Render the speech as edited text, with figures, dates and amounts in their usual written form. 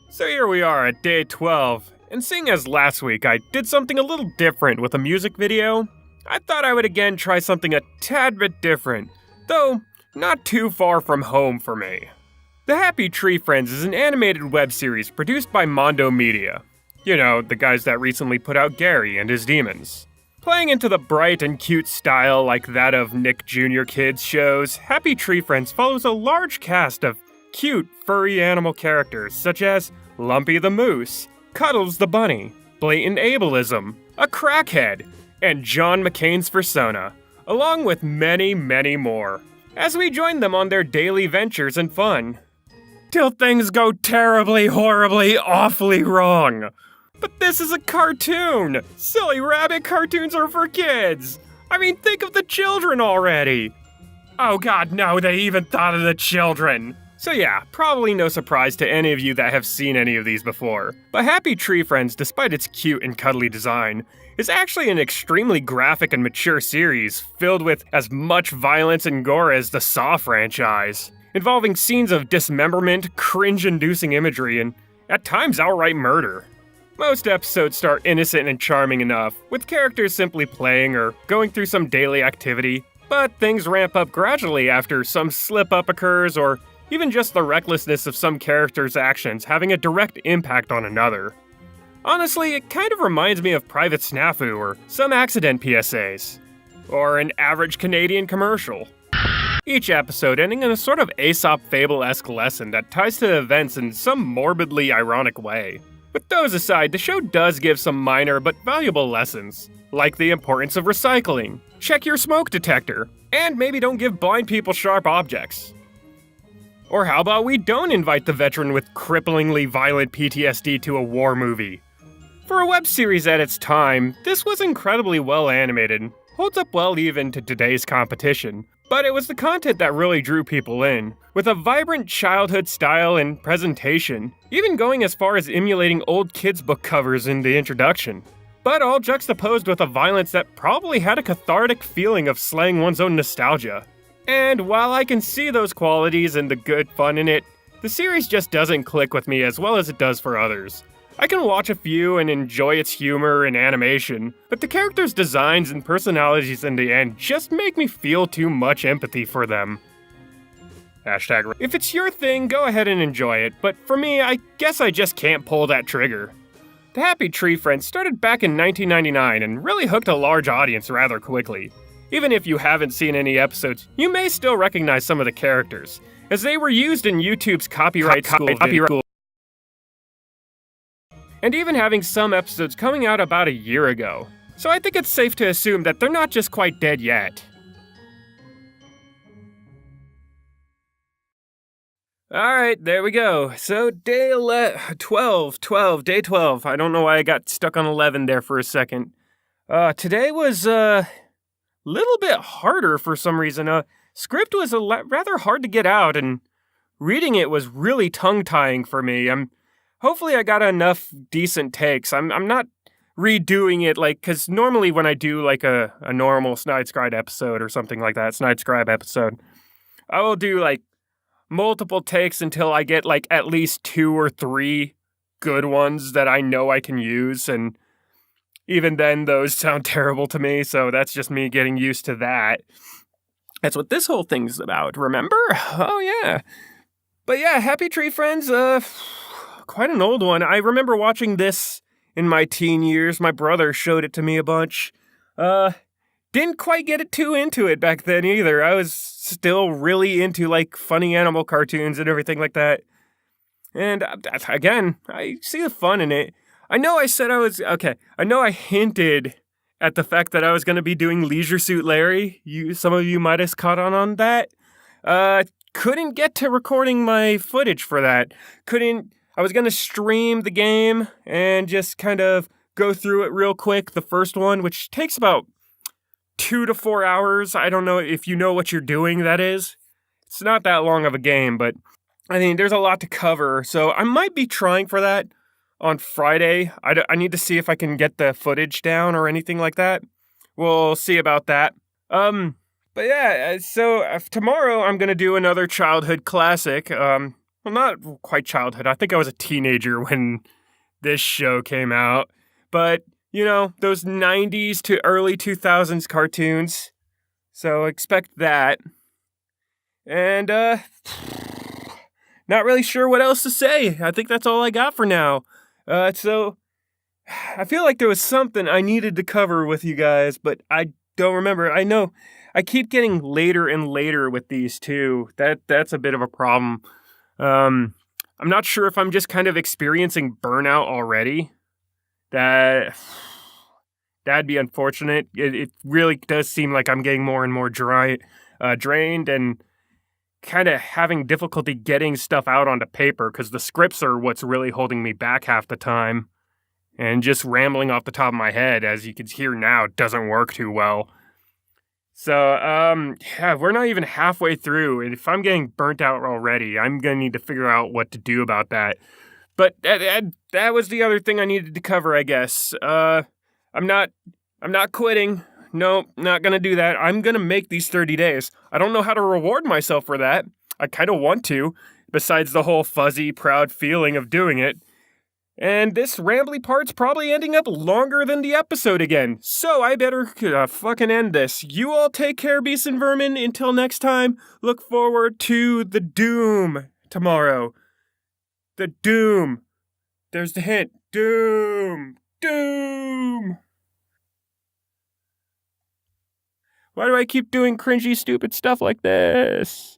So here we are at day 12, and seeing as last week I did something a little different with a music video, I thought I would again try something a tad bit different, though not too far from home for me. The Happy Tree Friends is an animated web series produced by Mondo Media. You know, the guys that recently put out Gary and His Demons. Playing into the bright and cute style like that of Nick Jr. Kids shows, Happy Tree Friends follows a large cast of cute, furry animal characters such as Lumpy the Moose, Cuddles the Bunny, Blatant Ableism, a Crackhead, and John McCain's Persona, along with many, many more, as we join them on their daily ventures and fun. Till things go terribly, horribly, awfully wrong. But this is a cartoon! Silly rabbit cartoons are for kids! I mean, think of the children already! Oh god, no, they even thought of the children! So yeah, probably no surprise to any of you that have seen any of these before. But Happy Tree Friends, despite its cute and cuddly design, is actually an extremely graphic and mature series, filled with as much violence and gore as the Saw franchise, involving scenes of dismemberment, cringe-inducing imagery, and at times outright murder. Most episodes start innocent and charming enough, with characters simply playing or going through some daily activity, but things ramp up gradually after some slip-up occurs or even just the recklessness of some character's actions having a direct impact on another. Honestly, it kind of reminds me of Private Snafu or some accident PSAs, or an average Canadian commercial. Each episode ending in a sort of Aesop Fable-esque lesson that ties to events in some morbidly ironic way. With those aside, the show does give some minor but valuable lessons, like the importance of recycling, check your smoke detector, and maybe don't give blind people sharp objects. Or how about we don't invite the veteran with cripplingly violent PTSD to a war movie? For a web series at its time, this was incredibly well animated, holds up well even to today's competition, but it was the content that really drew people in, with a vibrant childhood style and presentation, even going as far as emulating old kids' book covers in the introduction. But all juxtaposed with a violence that probably had a cathartic feeling of slaying one's own nostalgia. And while I can see those qualities and the good fun in it, the series just doesn't click with me as well as it does for others. I can watch a few and enjoy its humor and animation, but the characters' designs and personalities in the end just make me feel too much empathy for them. Hashtag. If it's your thing, go ahead and enjoy it, but for me, I guess I just can't pull that trigger. The Happy Tree Friends started back in 1999 and really hooked a large audience rather quickly. Even if you haven't seen any episodes, you may still recognize some of the characters, as they were used in YouTube's copyright school. And even having some episodes coming out about a year ago. So I think it's safe to assume that they're not just quite dead yet. Alright, there we go. So day 12. Day 12. I don't know why I got stuck on 11 there for a second. Today was, little bit harder for some reason. Script was rather hard to get out, and reading it was really tongue-tying for me. Hopefully I got enough decent takes. I'm not redoing it, because normally when I do, a normal Snide Scribe episode or something like that, Snide Scribe episode, I will do, multiple takes until I get, at least 2 or 3 good ones that I know I can use, and even then, those sound terrible to me, so that's just me getting used to that. That's what this whole thing's about, remember? Oh, yeah. But yeah, Happy Tree Friends, quite an old one. I remember watching this in my teen years. My brother showed it to me a bunch. Didn't quite get it too into it back then either. I was still really into, funny animal cartoons and everything like that. And, again, I see the fun in it. I know I hinted at the fact that I was going to be doing Leisure Suit Larry. Some of you might have caught on that. Couldn't get to recording my footage for that. I was going to stream the game and just kind of go through it real quick, the first one, which takes about 2 to 4 hours. I don't know if you know what you're doing, that is. It's not that long of a game, but I mean, there's a lot to cover, so I might be trying for that on Friday. I need to see if I can get the footage down or anything like that. We'll see about that. But yeah, so tomorrow I'm going to do another childhood classic. well, not quite childhood. I think I was a teenager when this show came out. But, those 90s to early 2000s cartoons. So expect that. And, not really sure what else to say. I think that's all I got for now. So I feel like there was something I needed to cover with you guys, but I don't remember. I know I keep getting later and later with these too. That's a bit of a problem. I'm not sure if I'm just kind of experiencing burnout already. That'd be unfortunate. It really does seem like I'm getting more and more drained and kind of having difficulty getting stuff out onto paper because the scripts are what's really holding me back half the time. And just rambling off the top of my head, as you can hear now, doesn't work too well. So, yeah, we're not even halfway through, and if I'm getting burnt out already, I'm gonna need to figure out what to do about that. But that was the other thing I needed to cover, I guess. I'm not quitting. Nope, not gonna do that. I'm gonna make these 30 days. I don't know how to reward myself for that. I kind of want to, besides the whole fuzzy, proud feeling of doing it. And this rambly part's probably ending up longer than the episode again. So I better fucking end this. You all take care, beasts and vermin. Until next time, look forward to the doom tomorrow. The doom. There's the hint. Doom. Doom. Why do I keep doing cringy, stupid stuff like this?